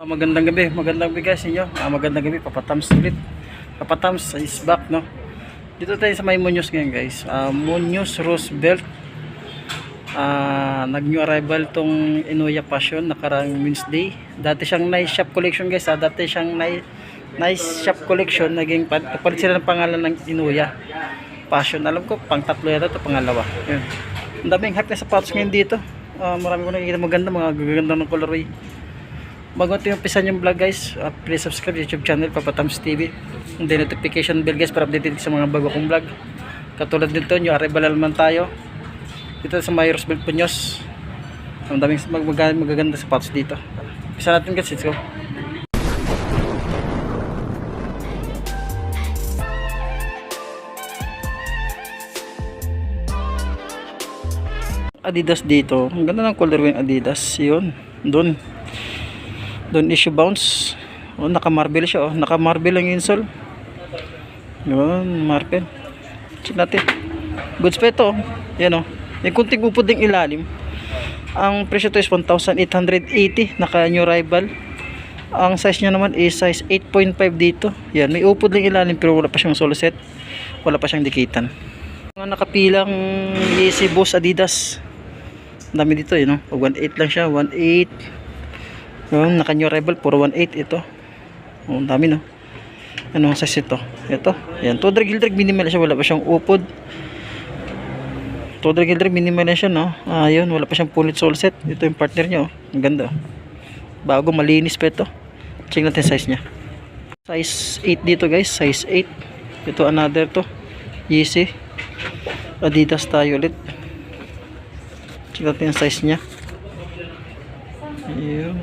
Magandang gabi guys inyo. Magandang gabi, Papatams ulit. Papatams is back, no. Dito tayo sa may Muñoz ngayon guys. Muñoz Roosevelt. Nag-new arrival tong Inuya Passion nakarang Wednesday. Dati siyang nice shop collection guys. Dati siyang nice shop collection. Naging papalit sila ng pangalan ng Inuya Passion. Alam ko pang tatlo yata ito, pangalawa. Yun. Ang daming hype na sapatos ngayon dito. Marami ko nakikita maganda, mga gaganda ng colorway. Bago ito yung pisan yung vlog guys, please subscribe YouTube channel Papatams TV, and then notification bell guys para updated sa mga bago kong vlog. Katulad nito, new arrival naman tayo dito sa may Roosevelt Muñoz. Ang daming magaganda sapatos dito. Pisa natin guys, let's go. Adidas dito, ang ganda ng colorway ng Adidas. Yun, doon issue bounce. Naka-marble siya, naka-marble ang insole. Yun, marble. Check natin. Goods pa ito. Yan may kunting upod ng ilalim. Ang presyo to is 1,880. Naka-new arrival. Ang size niya naman is size 8.5 dito. Yan, may upod ng ilalim pero wala pa siyang solo set. Wala pa siyang dikitan. Mga nakapilang Yeezy Boost Adidas. Dami dito, 1.8 lang siya, 1.8. Naka-new arrival, puro 1.8 ito. Ang dami, no. Ano ang size ito? Ito. Yan, 200 gildreg minimal siya, wala pa siyang upod. 200 gildreg minimal siya, no. Ayun, wala pa siyang punit sole set. Ito yung partner niya, Ang ganda, Bago, malinis pa ito. Check natin size niya. Size 8 dito, guys. Size 8. Ito another to. Yeezy. Adidas tayo ulit. Check natin yung size niya. Ayun.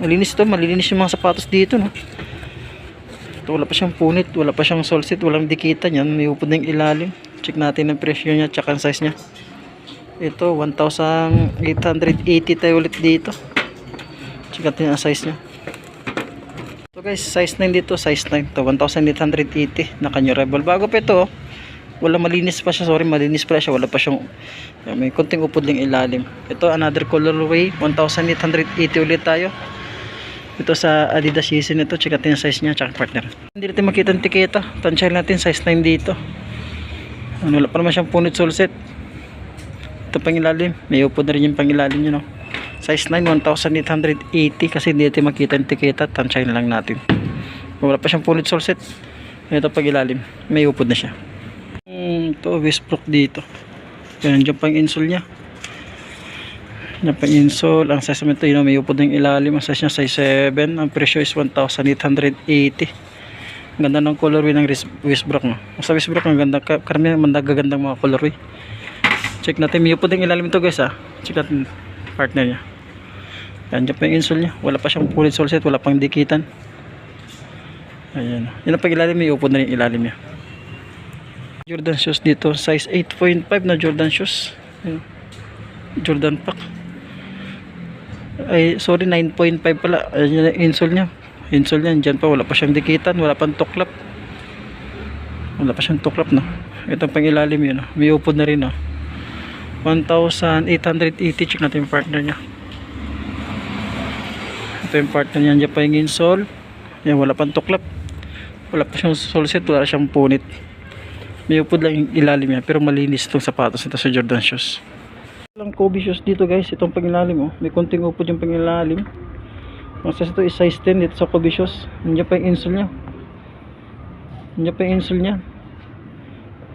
Malinis ito, malinis yung mga sapatos dito, no. Ito, wala pa siyang punit, wala pa siyang sole set, walang dikitan yan, may upod ng ilalim. Check natin ang presyo niya, tsaka ang size niya. Ito, 1,880 tayo ulit dito. Check natin ang size niya. So guys, size 9 dito, size 9 to, 1,880, naka-new arrival. Bago pa ito, wala, malinis pa siya, malinis pa siya, wala pa siyang, may konting upod ng ilalim. Ito another colorway, 1,880 ulit tayo. Ito sa Adidas Yeezy nito, check natin yung size niya tsaka partner. Hindi natin makita ang tiketa, tansyahin natin size 9 dito. Wala pa naman siyang punit sole set. Ito pang ilalim, may upod na rin yung pang ilalim niya, Size 9, 1,880 kasi hindi natin makita ang tiketa, tansyahin lang natin. Wala pa siyang punit sole set. Ito pang ilalim, may upod na siya. Ito, Westbrook dito. Yan, dyan pang insole niya. Dyan pang insole. Ang size naman ito, may upod ng ilalim. Ang size niya, size 7. Ang presyo is 1,880. Ganda ng colorway ng Westbrook, Sa Westbrook, ang ganda. Karamihan magagandang mga colorway. Check natin. May upod ng ilalim ito, guys, Check natin partner niya. Yan, dyan pang insole niya. Wala pa siyang punit sole set. Wala pang dikitan. Ayan. Yan ang pag ilalim. May upod na rin ilalim niya. Jordan shoes dito, size 8.5 na Jordan shoes. Jordan pack. Ay, sorry, 9.5 pala. Ayan yung insole niya. Insole niya, dyan pa, wala pa siyang dikitan, wala pang tuklap. Wala pa siyang tuklap, Ito pang ilalim yun, May upod na rin, 1,880, check natin yung partner niya. Ito yung partner niya, dyan pa yung insole. Yan, wala pang tuklap. Wala pa siyang sole set, wala siyang punit. May upod lang yung ilalim yan, pero malinis itong sapatos ito sa Jordan shoes. Lang Kobe shoes dito guys, itong pangilalim, may konting upod yung pangilalim. Ang size ito is size 10 dito sa Kobe shoes. Nandiyan pa yung insole nya. Nandiyan pa yung insole nya.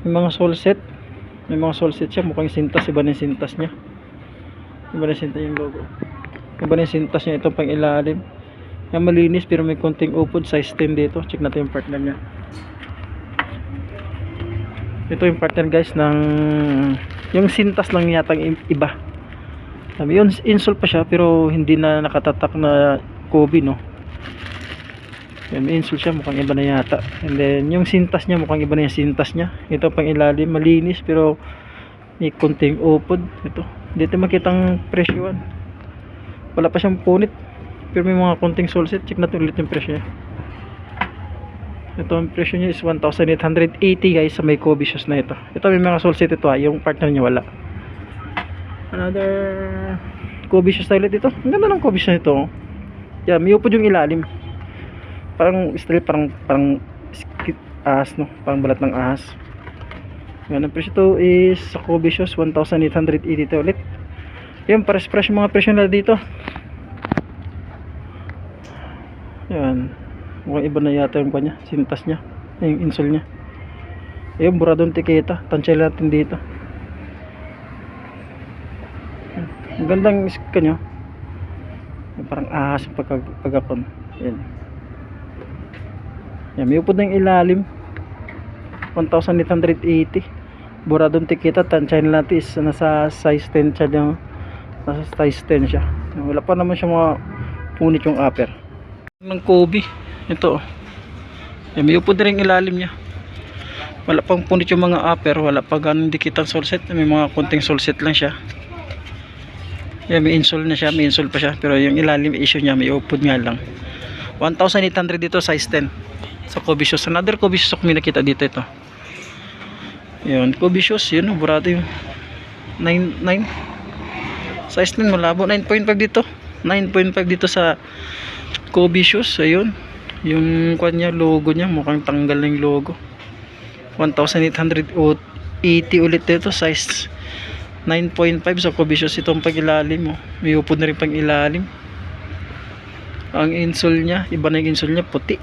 May mga sole set. May mga sole set siya, mukhang sintas, iba na yung sintas nya. Iba na yung sintas yung logo. Iba na yung sintas nya, itong pangilalim. Yan, malinis pero may konting upod, size 10 dito. Check natin yung partner nya. Ito yung partner guys ng yung sintas lang yata iba. Yun, insole pa siya pero hindi na nakatatak na Kobe, Yan, may insole siya, mukhang iba na yata. And then yung sintas niya, mukhang iba na yung sintas niya. Ito pang ilalim, malinis pero may konting upod. Ito, dito makitang presyoan. Wala pa siyang punit pero may mga konting sole set. Check natin ulit yung presyo niya. Ito ang presyo niya is 1,880 guys sa may Kobe shoes na ito. Ito may mga sole set ito, yung partner niya wala. Another Kobe shoes style ito. Ang ganda ng Kobe shoes nito. Yan, may upod yung ilalim. Parang style, parang ahas, no? Parang balat ng ahas. Yan, ang presyo to is sa Kobe Shoes 1,880 to ulit. Yan, pares-pares yung mga presyo na dito. Yan, mukhang iba na yata yung kanya, sintas niya, yung insole niya. Ayun, buradong tiketa, tansya natin dito. Ang gandang kanya, parang ahas yung pagkakon. Yan. Yan, may upod na yung ilalim 1,880. Buradong tiketa, tansyahin natin is nasa size 10 siya dyan. Nasa size 10 siya. Wala pa naman siya mga punit yung upper ng Kobe. Ito, yan, may upod na rin ilalim niya. Wala pang punit yung mga upper, wala pa ganun dikitang sole set. May mga konting sole set lang siya. Yan, may insole na siya, may insole pa siya, pero yung ilalim issue niya, may upod nga lang. 1,800 dito, size 10 sa Kobe Shoes. Another Kobe Shoes kung may nakita dito, ito. Yun, Kobe Shoes, yun, burado yung 9 size 10, malabo. 9.5 dito, 9.5 dito sa Kobe Shoes. Ayun, yung kanya logo niya, mukhang tanggal na yung logo. 1,880 ulit dito, size 9.5 sa Kobe Shoes. Itong pag-ilalim, oh. May upod na rin pang ilalim. Ang insole niya, iba na yung insole niya, puti.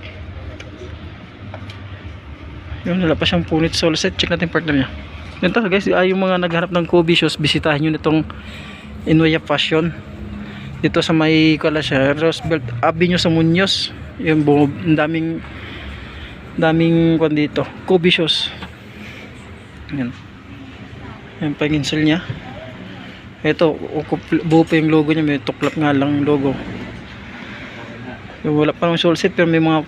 Yun, wala pa siyang punit sole set. Check natin partner niya. Ganito guys, yung mga naghanap ng Kobe Shoes, bisitahin nyo nitong Inuya Fashion. Dito sa may kala siya, Roosevelt Avenue sa Muñoz. Yung daming kwan dito, Kobe Shoes. Yan. Yan pang insole niya. Ito, buo pa yung logo niya, may tuklap nga lang yung logo. Yung wala pa ng sole set, pero may mga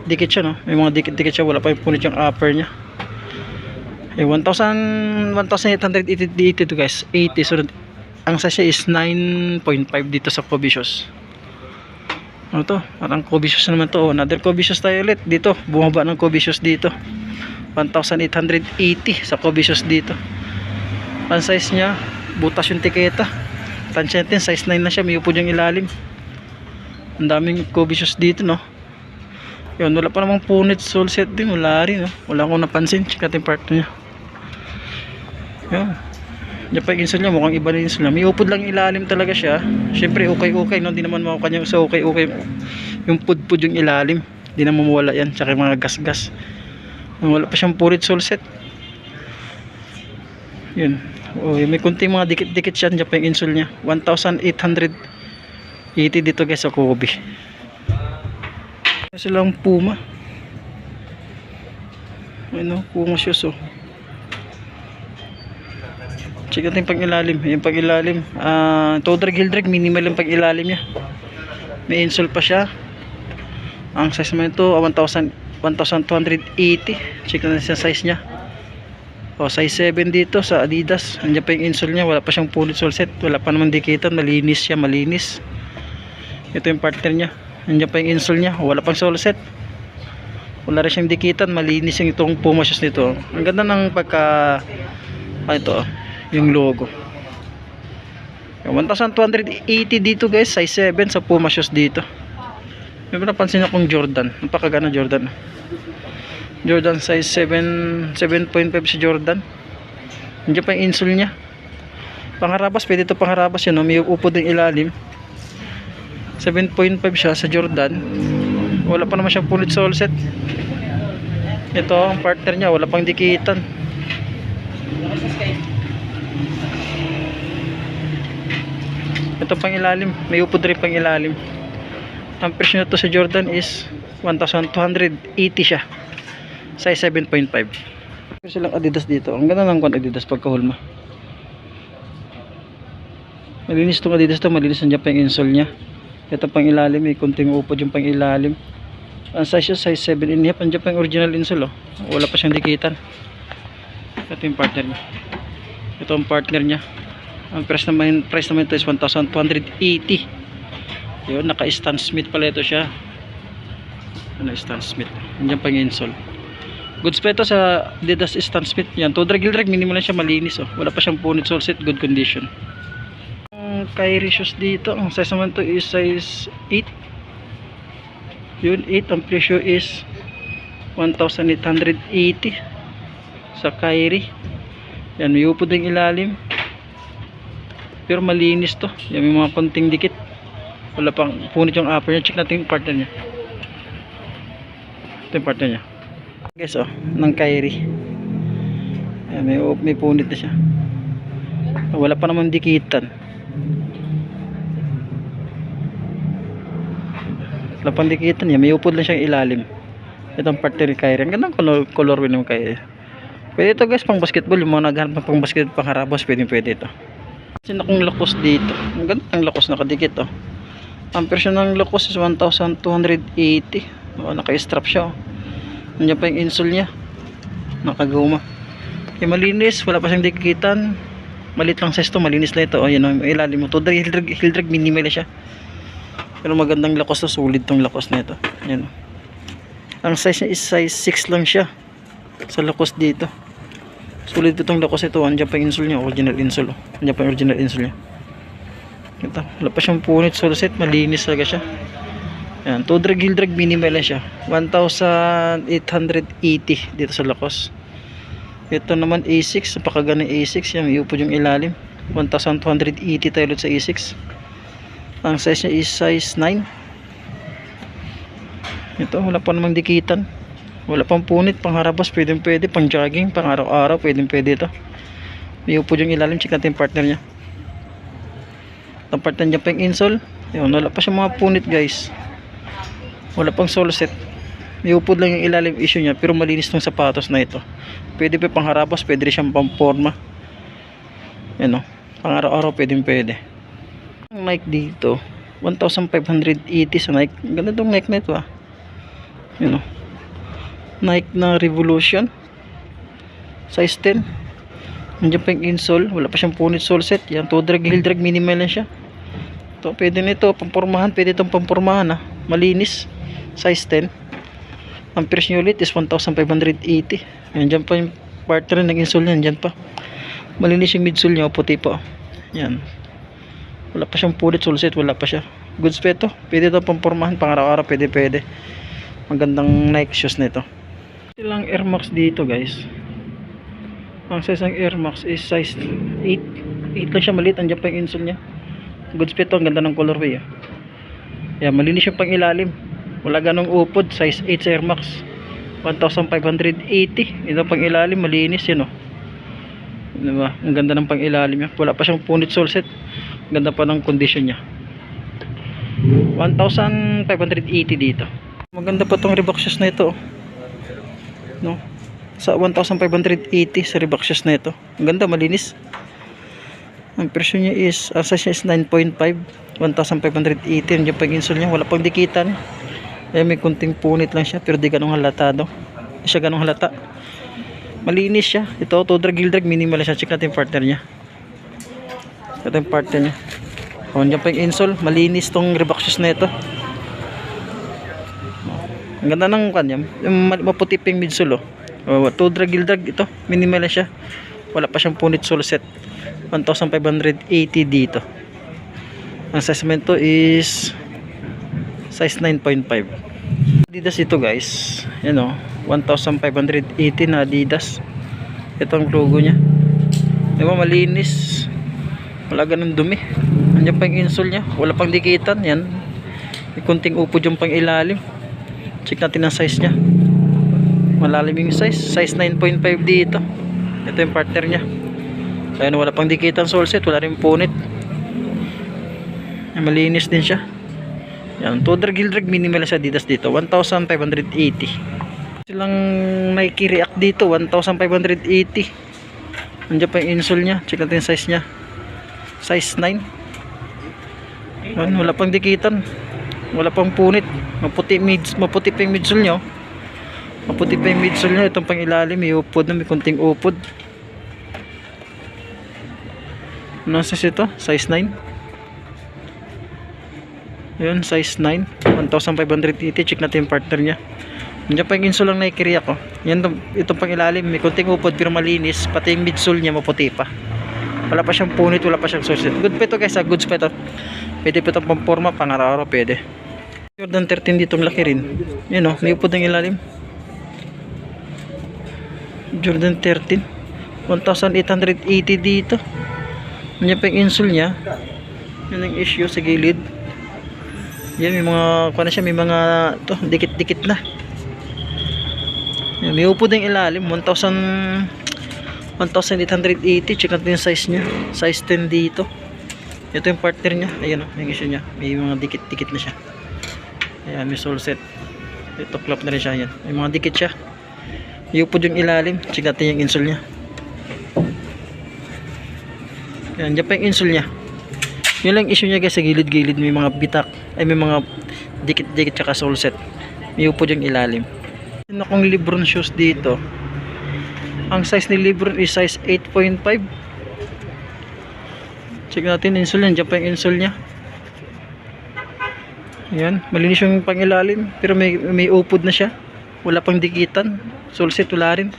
dikit siya, no? May mga dikit siya, wala pa yung punit yung upper niya. 1,880 to guys, 80. So ang size is 9.5 dito sa Kobe Shoes. Ano to? Parang Kobe Shoes naman to. Another Kobe Shoes tayo ulit dito. Bumaba ng Kobe Shoes dito. 1,880 sa Kobe Shoes dito. Ang size niya, butas yung tiketa. Tansya natin, size 9 na siya. May upod yung ilalim. Ang daming Kobe Shoes dito, no? Yun, wala pa namang punit sole set din. Wala rin, no? Wala akong napansin. Check natin part niya. Yun. Diyan pa yung insole niya, mukhang iba na yung insole niya. May upod lang ilalim talaga siya. Siyempre, okay, no? Hindi naman mawala kanya sa okay. Yung pud yung ilalim. Hindi naman mawala yan. Tsaka yung mga gas. Wala pa siyang punit sole set. Yun. Oh, may kunting mga dikit siya. Diyan pa yung insole niya. 1,880 dito guys sa Kobe. Kasi lang Puma. Ano, Puma shoes, oh. Check natin pang ilalim. Yung pang ilalim, toe drag, heel drag, minimal yung pang ilalim niya. May insole pa siya. Ang size naman ito 1,280. Check natin sa size niya. O, size 7 dito sa Adidas. Andiyan pa yung insole niya, wala pa siyang punit sole set, wala pa naman dikitan, malinis siya, malinis. Ito yung partner niya. Andiyan pa yung insole niya, wala pang sole set, wala rin siyang dikitan, malinis yung itong Puma shoes nito. Ang ganda ng pagka ito, yung logo. 1,280 dito guys, size 7 sa Puma shoes dito. May napansin akong Jordan, napakagana Jordan size 7, 7.5 si Jordan. Nandiyan pa yung insole niya. Pangharabas, pwede ito pangharabas yun, no? May upod ng ilalim. 7.5 siya sa Jordan. Wala pa naman siyang punit sole set. Ito ang partner niya, wala pang dikitan. Ito pang ilalim, may upod rin pang ilalim. Ang presyo nito sa Jordan is 1,280 siya. Size 7.5. Pero silang Adidas dito. Ang ganda ng Adidas pagkahulma. Malinis itong Adidas to, malinis nandiyan pa yung insole niya. Ito pang ilalim, may kunting upod yung pang ilalim. Ang size siya, size 7.5. Nandiyan pa yung original insole, oh. Wala pa siyang dikitan. Ito yung partner niya. Ito ang partner niya. Ang price naman ito is 1,280. Yun, naka Stan Smith pala ito siya. Ano, Stan Smith. Nandiyan pa yung insole. Goods pa ito sa Adidas Stan Smith. Yan, toe drag, heel drag, minimal lang siya, malinis, oh. Wala pa siyang punit sole set, good condition. Ang Kyrie shoes dito, ang size naman ito is size 8. Yun, 8. Ang presyo is 1,880 sa Kyrie. Yan, may upod yung ilalim. Pero malinis to. Yan, may mga konting dikit. Wala pang punit yung upper niya. Check natin yung partner niya. Ito yung partner niya. Guys, oh, ng Kyrie. Yan, may punit na siya. Wala pa naman dikitan. Wala pang dikitan niya. May upod lang siyang ilalim. Itong partner ni Kyrie. Ang gandang color ng Kyrie. Pwede ito guys, pang basketball. Yung mga naghanap ng pang basketball, pang harabos, pwede ito. Kasi akong lakos dito. Ang ganda ng lakos, nakadikit oh. Ang presyo ng lakos is 1,280. Oh, naka-strap siya oh. Nandiyan pa yung insole niya. Nakaguma. Okay, malinis, wala pa siyang dikitan. Malit lang size to, malinis lang ito. Oh, yan oh, ilalim mo. To heel drag minimal siya. Pero magandang lakos to, solid tong lakos na ito. Yan oh. Ang size niya is size 6 lang siya. Sa lakos dito. Sulit itong lakos ito. Andiyan pa yung insole niya. Original insole. Andiyan pa yung original insole niya. Ito. Wala pa siyang punit. Solo set. Malinis talaga siya. Ayan. Toe drag, heel drag. Minimal lang siya. 1,880 dito sa lakos. Ito naman A6. Napakaganda A6. Yan. May upod yung ilalim. 1,280 tayo ulit sa A6. Ang size niya is size 9. Ito. Wala pa namang dikitan. Wala pang punit, pang harabas, pwede, pang jogging, pang araw-araw, pwede ito. May upod yung ilalim, check natin yung partner niya. Ang partner niya pa yung insole. Yun, wala pa siya mga punit guys. Wala pang sole set. May upod lang yung ilalim issue niya, pero malinis tong sapatos na ito. Pwede pa pang harabas, pwede rin siyang pang forma. Yan o, pang araw-araw, pwede. Ang Nike dito, 1,580 sa Nike. Ganda tong Nike na ito ah. Yan o. Nike na Revolution size 10. Nandiyan pa yung insole. Wala pa siyang punit sole set. Yan, toe drag, heel drag, minimal lang siya. Ito, pwede nito, pampormahan. Pwede itong pampormahan ha. Malinis. Size 10. Ang presyo ulit is 1,580. Nandiyan pa yung partner ng insole niya. Nandiyan pa. Malinis yung midsole niya. Puti pa. Yan. Wala pa siyang punit sole set. Wala pa siya. Goods pa ito. Pwede itong pampormahan. Pang araw-araw. Pwede. Magandang Nike shoes na ito. Ilang Air Max dito guys. Ang size ng Air Max is size 8 lang siya, maliit. Andiyan pa yung insole nya. Goods fit to, ang ganda ng colorway yan, malinis yung pang ilalim. Wala ganong upod. Size 8 sa Air Max, 1,580. Ito pang ilalim, malinis yun diba? Ang ganda ng pang ilalim yan. Wala pa siyang punit sole set. Ganda pa ng condition nya. 1,580 dito. Maganda pa tong Reebok shoes na ito no? Sa 1,580 sa Reebok shoes na ito. Ang ganda, malinis. Ang presyo niya is, ang size niya is 9.5, 1,580. Andiyan pa yung insole niya, wala pang dikitan. May kunting punit lang siya, pero di ganong halatado. Di siya ganong halata. Malinis siya. Ito, toe drag, heel drag, minimal siya. Check natin yung partner niya. Ito yung partner niya. Andiyan pa yung insole, malinis tong Reebok shoes na ito. Ang ganda ng kanya, maputi pa yung midsole toe drag, heel drag, ito minimal na siya. Wala pa siyang punit sole set. 1,580 dito. Ang size nito is size 9.5. Adidas ito guys. Yan o, 1,580 na Adidas. Ito ang logo nya. Diba malinis. Wala ganun dumi. Andiyan pa yung insole nya, wala pang dikitan. Yan, may kunting upod yung pang ilalim. Check natin ang size nya. Malalim yung size 9.5 dito. Ito yung partner nya. Ayan, wala pang dikitan sole set, wala rin punit. Malinis din siya. Yan, toe drag, heel drag, minimal sa Adidas dito, 1,580. Silang Nike React dito, 1,580. Andiyan pa yung insole nya. Check natin yung size nya. Size 9. Yan, wala pang dikitan. Wala pang punit. Maputi pa yung midsole nyo. Maputi pa yung midsole nyo. Itong pang ilalim, may upod na, may kunting upod. Ano size ito? Size 9. Yun, size 9. 1,580. Check natin yung partner nya. Nandiyan pa yung insole lang Nike React Yan, itong pang ilalim, may kunting upod pero malinis. Pati yung midsole nya maputi pa. Wala pa siyang punit, wala pa siyang sole set. Good pa ito guys, goods pa ito. Pwede pa itong pamporma, pang araw-araw pwede. Jordan 13 dito, ang laki rin. Yan o, may upod ng ilalim. Jordan 13 1,880 dito. Yan pa yung insole nya. Yan ang issue sa gilid. Yan, may mga kuha na siya, may mga to, dikit-dikit na. Yan, may upod ng ilalim 1,880. Check natin yung size nya. Size 10 dito. Ito yung partner nya. Ayan o, yung issue nya. May mga dikit-dikit na siya. Ayan, may sole set. Ito clap na rin siya. Yan, may mga dikit siya. Iupod yung ilalim. Check natin yung insole nya. Yan, dyan pa yung insole nya. Yun lang issue nya guys, sa gilid-gilid may mga bitak, ay may mga dikit-dikit tsaka sole set. May upod yung ilalim. Yun akong Lebron shoes dito. Ang size ni Lebron is size 8.5. Check natin insole nya. Dyan pa yung insole nya. Yan, malinis yung pangilalim, pero may upod na siya. Wala pang dikitan. Sole set wala rin.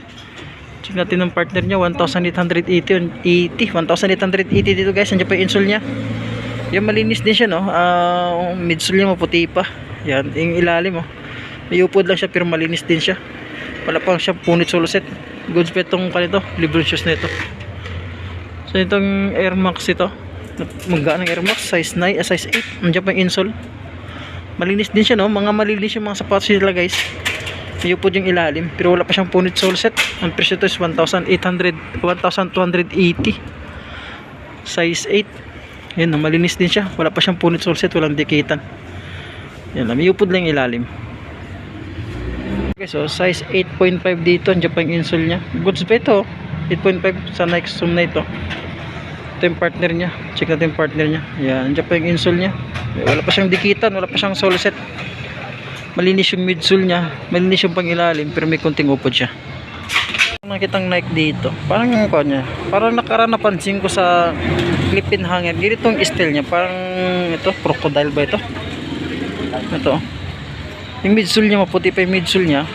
Check natin ng partner nya, 1,880 dito guys. Nandiyan pa yung insole nya. Yan, malinis din siya, no. Midsole nya maputi pa. Yan, yung ilalim, oh. May upod lang siya pero malinis din siya. Wala pang siya punit sole set. Goods pa itong kanito, Lebron shoes na ito. So itong Air Max ito, maggaan ng Air Max, size 9, size 8. Nandiyan pa yung insole. Malinis din siya, no. Mga malinis yung mga sapatos nila guys. May upod yung ilalim pero wala pa siyang punit sole set. Ang presyo ito is 1,280. Size 8. Yan, no, malinis din siya. Wala pa siyang punit sole set, walang dikitan. Yan, may upod lang ilalim. Okay, so size 8.5 dito. Andiyan pa yung insole nya. Goods pa ito, 8.5 sa Nike Zoom na ito. Ito yung partner nya. Check natin yung partner nya. Yan, andiyan pa yung insole nya. Wala pa siyang dikitan, wala pa siyang sole set. Malinis yung midsole nya, malinis yung pangilalim pero may konting upod siya. Nakitang Nike dito, parang yung ko niya, parang nakaraan napansin ko sa clip-in hanger. Ganito yung style nya, parang ito, crocodile ba ito? Ito, yung midsole nya, maputi pa yung midsole nya.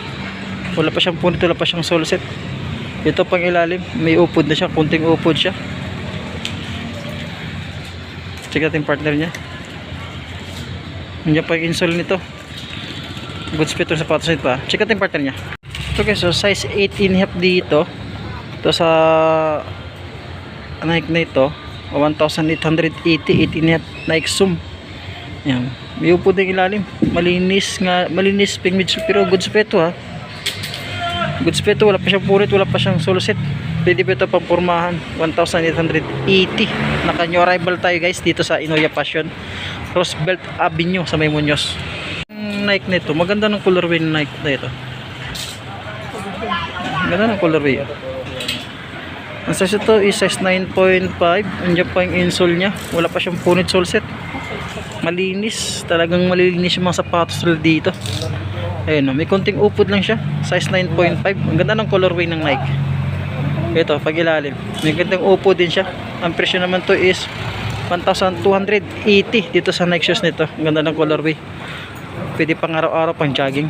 Wala pa siyang punit, wala pa siyang sole set. Ito pang ilalim, may upod na siya, konting upod siya. Check natin partner nya. Nandiyan pa yung insole nito. Goods fit sa sapatos nito pa. Check natin yung partner nya. Okay, so size 8.5 dito. Ito sa Nike na ito, 1,880, 8.5 Nike Zoom. Yan. May upod ng ilalim. Malinis nga, malinis ping midsole pero goods fit ha. Goods fit, wala pa siyang punit, wala pa siyang sole set. Pwede pa ito pang pormahan. 1,880. Naka new arrival tayo guys dito sa Inoya Passion, Roosevelt Avenue sa May Muñoz. Nike nito, maganda ng colorway ng Nike na ito. Ganda ng colorway. Ang size ito is size 9.5. Andiyan pa yung insole nya. Wala pa siyang punit sole set. Malinis. Talagang malinis yung mga sapatos dito. Ayun, may konting upod lang siya. Size 9.5. Ang ganda ng colorway ng Nike. Ito, pag ilalim. May gandang upod din siya. Ang presyo naman to is 1,280 dito sa Nike shoes nito. Ang ganda ng colorway. Pwede pang araw-araw, pang jogging.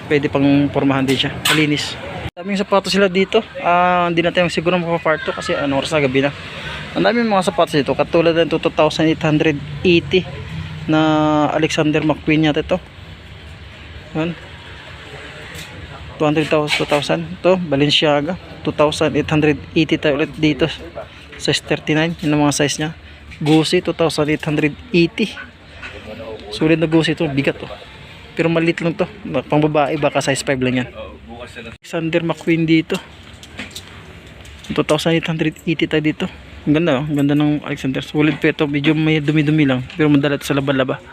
Pwede pang pormahan din siya. Malinis. Daming sapatos sila dito. Hindi natin siguro mapaparto kasi oras na gabi na. Ang daming mga sapatos dito. Katulad ng 2,880 na Alexander McQueen yata ito. 200,000. Ito, Balenciaga. 2,880 tayo ulit dito. Size 39. Yun ang mga size nya. Gucci, 2,880. Sulit na Gucci ito. Bigat to. Pero maliit lang to. Pang babae, baka size 5 lang yan. Alexander McQueen dito. 2,880 tayo dito. Ang ganda, oh. Ang ganda ng Alexander. Sulit pa ito. Medyo may dumi-dumi lang. Pero madala ito sa laba-laba.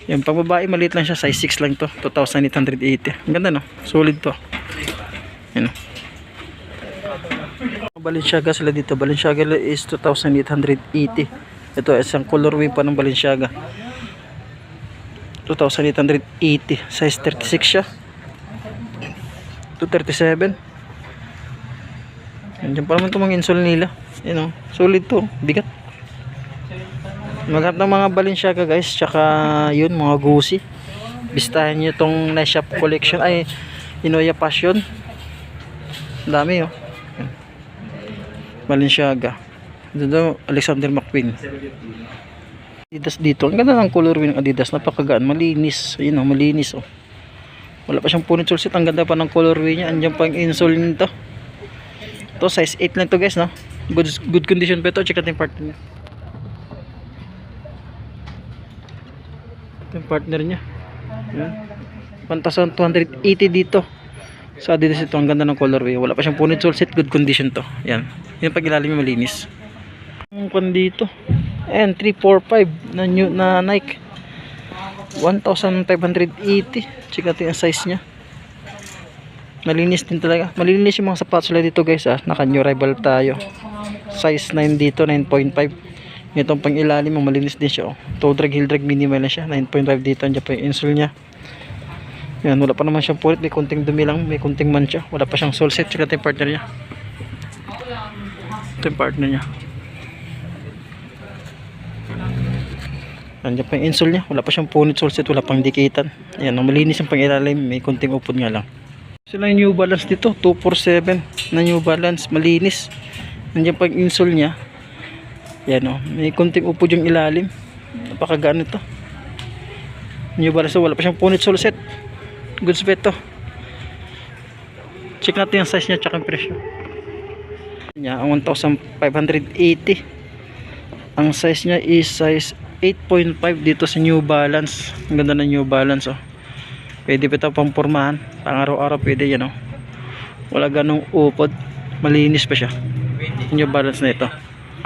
Yan, pang babae, maliit lang siya. Size 6 lang to. 2,880. Ang ganda, no? Solid to. Yan, Balenciaga sila dito. Balenciaga is 2,880. Ito, isang colorway pa ng Balenciaga. 2,880. Size 36 siya. 237. Andiyan pa naman itong mga insole nila. Yan, solid to. Bigat. Maghanap ng mga Balenciaga guys. Tsaka yun, mga Gucci. Bistahan nyo itong Nice Shop Collection. Ay, Inoya Passion. Dami oh. Balenciaga. Dito Alexander McQueen. Adidas dito. Ang ganda ng colorway ng Adidas. Napakagaan. Malinis. Ayun oh, malinis oh. Wala pa siyang punit sulsit. Ang ganda pa ng colorway niya. Andiyan pa yung insole nito. Ito size 8 lang to guys, no? Good condition pa ito. Check natin yung partner niya. Ito yung partner niya. Ayan. 1,280 dito. Sa Adidas ito. Ang ganda ng colorway. Wala pa siyang punit sulsit. Good condition to. Ayan. Yung pag ilalim yung malinis. Ang pan dito. Ayan. 345 na Nike. 1,580. Check natin ang size nya. Malinis din talaga. Malinis yung mga sapatos nila dito guys ah. Naka new rival tayo. Size 9 dito. 9.5. Itong pang ilalim. Malinis din siya oh. Toe drag, heel drag. Minimal na siya. 9.5 dito. Andiyan pa yung insole nya. Yan. Wala pa naman siyang pulit. May kunting dumi lang. May kunting mancha. Wala pa siyang sole set. Check natin yung partner nya. Ito yung partner nya. Nandiyan pa yung insole nya. Wala pa siyang punit sulsit. Wala pang dikitan. Ayan. Malinis yung pangilalim. May kunting upod nga lang. Sila yung New Balance dito. 247 na New Balance. Malinis. Nandiyan pa yung insole nya. Ayan o. May kunting upod yung ilalim. Napakagaan ito. New Balance. Wala pa siyang punit sulsit. Goods bet to. Check natin yung size nya. Tsaka yung presyo. Ang 1,580. Ang size nya is size 8.5 dito sa New Balance. Ang ganda ng New Balance oh. Pwede pa ito pang pormahan. Pang araw-araw pwede yan oh. Wala ganong upod. Malinis pa siya. New Balance na ito.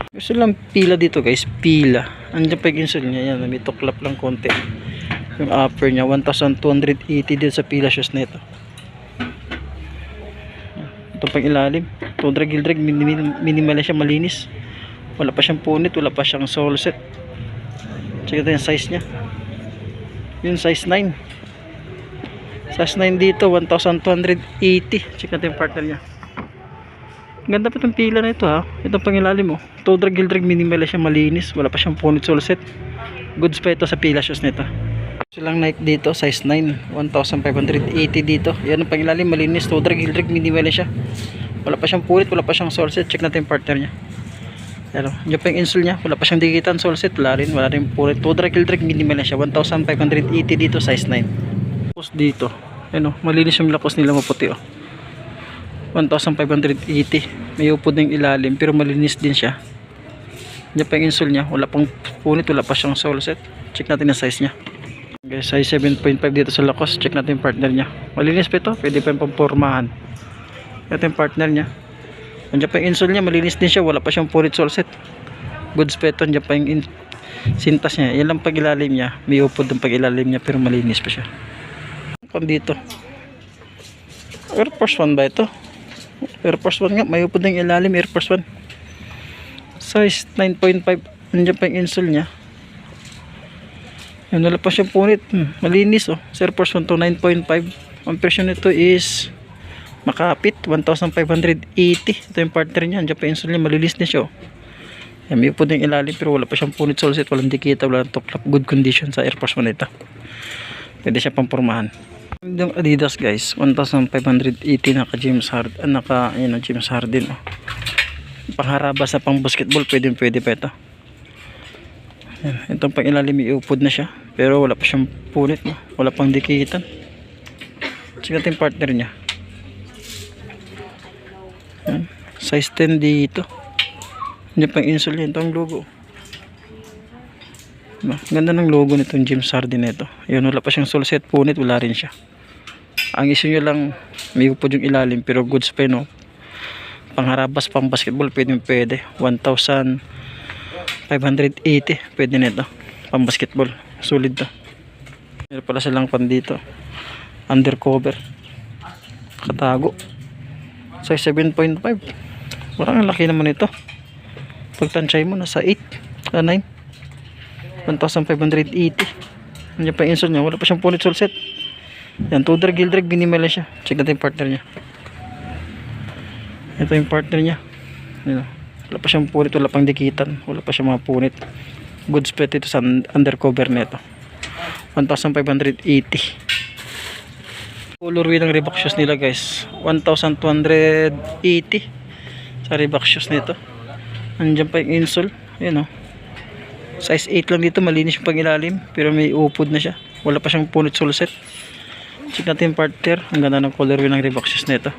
Gusto lang pila dito guys. Pila. Andiyan pa yung insole niya. Yan. May tuklap lang konti. Yung upper niya. 1,280 dito sa pila shoes na ito. Ito pang ilalim. Toe drag, heel drag. Minimal na siya. Malinis. Wala pa siyang punit. Wala pa siyang sole set. Check natin yung size nya. Yung size 9. Size 9 dito 1,280. Check natin yung partner nya. Ganda pa itong pila na ito ha. Itong pangilalim mo. Toe drag, heel drag. Minimal siya. Malinis. Wala pa siyang punit sole set. Goods pa ito sa pila shoes nito. Silang Nike dito. Size 9. 1,580 dito. Yan ang pangilalim. Malinis. Toe drag, heel drag. Minimal siya. Wala pa siyang punit. Wala pa siyang sole set. Check natin yung partner nya. Pero, yung pa yung insole nya, wala pa siyang dikitan, sole set, wala rin pulit. Toe drag, heel drag, minimal na siya. 1,580 dito, size 9. Tapos dito, ano, malinis yung lakos nila, maputi oh. 1,580. May upod ng ilalim, pero malinis din siya. Yung pa yung insole nya, wala pang punit, wala pa siyang sole set. Check natin yung size nya. Okay, size 7.5 dito sa lakos. Check natin yung partner nya. Malinis pa ito, pwede pa yung pampormahan. Ito yung partner nya. Andiyan pa yung insole nya, malinis din siya. Wala pa siyang punit sole set. Goods pa ito. Andiyan pa yung sintas nya. Yan lang pag-ilalim nya. May upod ng pag-ilalim nya pero malinis pa siya. Kung dito. Air Force 1 ba ito? Air Force 1 nga. May upod ng ilalim. Air Force 1. Size 9.5. Andiyan pa yung insole nya. Yan, wala pa siyang punit. Malinis oh. Sa Air Force 1 to 9.5. Ang presyo nito is makapit 1,580. Ito yung partner niya. Andiyan pa yung insole niya. Malinis na siya oh. Yan, may upod yung ilalim pero wala pa siyang punit sole set. Walang dikita, walang tuklap. Good condition sa Air Force 1 ito. Pwede siya pang pormahan. Yung Adidas guys, 1,580 naka James Harden. Naka James Harden oh. Pangharaba sa pang basketball. Pwede pa ito. Yan, itong pang ilalim may upod na siya. Pero wala pa siyang punit no? Wala pang dikitan. Check natin yung partner niya. Yan. Size 10 dito. Hindi pang insole yan. Ito ang logo. Ganda ng logo nitong James Harden nito. Yun, wala pa siyang sole set. Punit, wala rin siya. Ang issue nyo lang, may upod yung ilalim. Pero goods pa no? Pangharabas, pang basketball, pwede. 1,580. Pwede nito. Pang basketball. Solid to. Meron pala silang pan dito. Undercover. Katago. Size 7.5. Parang laki naman ito. Pagtansay mo nasa 8 9. 1,580. Nandiyan pa yung insole nya. Wala pa siyang punit sole set. Yan, toe drag, heel drag. Minimal siya. Check natin yung partner nya. Ito yung partner nya. Yan, wala pa siyang punit. Wala pang dikitan. Wala pa siyang mga punit. Good split ito sa undercover nito. 1,580. Colorway ng Reebok shoes nila guys. 1,280 sa Reebok shoes nito. Andiyan pa yung insole. Ayan o. Size 8 lang dito, malinis yung pangilalim, pero may upod na siya. Wala pa siyang punit sulset. Check natin yung partner. Ang ganda ng colorway ng Reebok shoes na ito.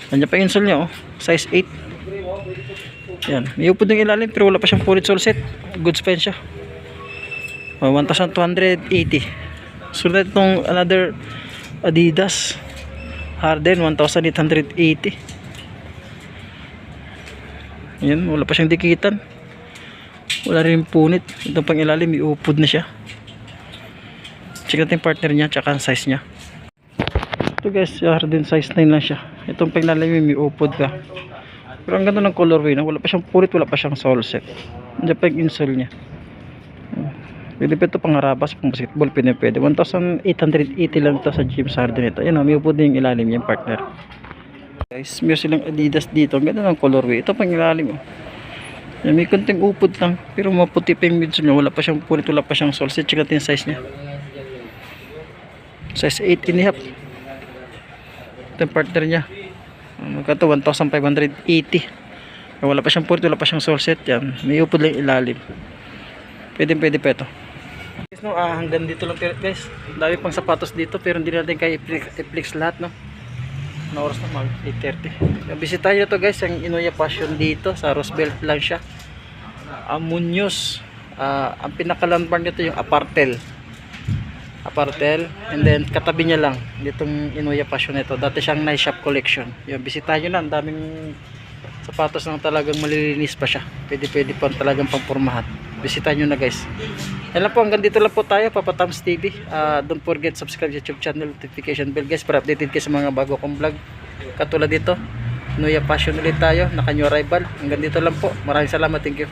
Nandiyan pa yung insole niya, oh. Size 8. Yan, may upod ng ilalim pero wala pa siyang punit sulset. Good spine siya. 1,280. Sunod itong another Adidas Harden 1,880. Yan, wala pa siyang dikitan. Wala rin punit. Itong pang ilalim, may upod na siya. Check natin yung partner niya tsaka ang size niya. Ito guys, Harden size 9 lang siya. Itong pang ilalim, may upod ka. Pero ang ganda ng colorway na. Wala pa siyang punit, wala pa siyang sole set. Nandiyan pa yung insole niya. Pwede pa ito pang harabas, pang basketball, pwede. 1,880 lang ito sa James Harden ito. Yan o, may upod din yung ilalim yung partner. Guys, meron silang Adidas dito. Ang ganda ng colorway. Ito pang ilalim o. Yan, may konting upod lang. Pero maputi pa yung midsole niya. Wala pa siyang punit, wala pa siyang sole set. Check natin yung size niya. Size 8.5. Ito yung partner niya. Magkato 1,580. Wala pa siyang punit, wala pa siyang sole set. Yan, may upod lang ilalim. Pwede pa ito. Guys, no, hanggang dito lang guys. Dami pang sapatos dito pero hindi natin kaya i-flex lahat, no. Na oras na mag 8:30. Bisitahin nyo to guys, ang Inoya Passion dito sa Roosevelt lang siya. Muñoz. Ang pinaka-landmark nito yung Apartel, and then katabi niya lang ditong Inoya Passion nito. Dati siyang nice shop collection. Yung bisitahin nyo na, ang daming sapatos na talagang malilinis pa siya. Pwede pa talagang pangpormahan. Bisitahin nyo na guys. Yan lang po, hanggang dito lang po tayo, Papa Tams TV. Don't forget subscribe sa YouTube channel, notification bell guys, para updated kayo sa mga bago kong vlog. Katulad dito, Inoya Passion ulit tayo, naka new arrival. Hanggang dito lang po, maraming salamat, thank you.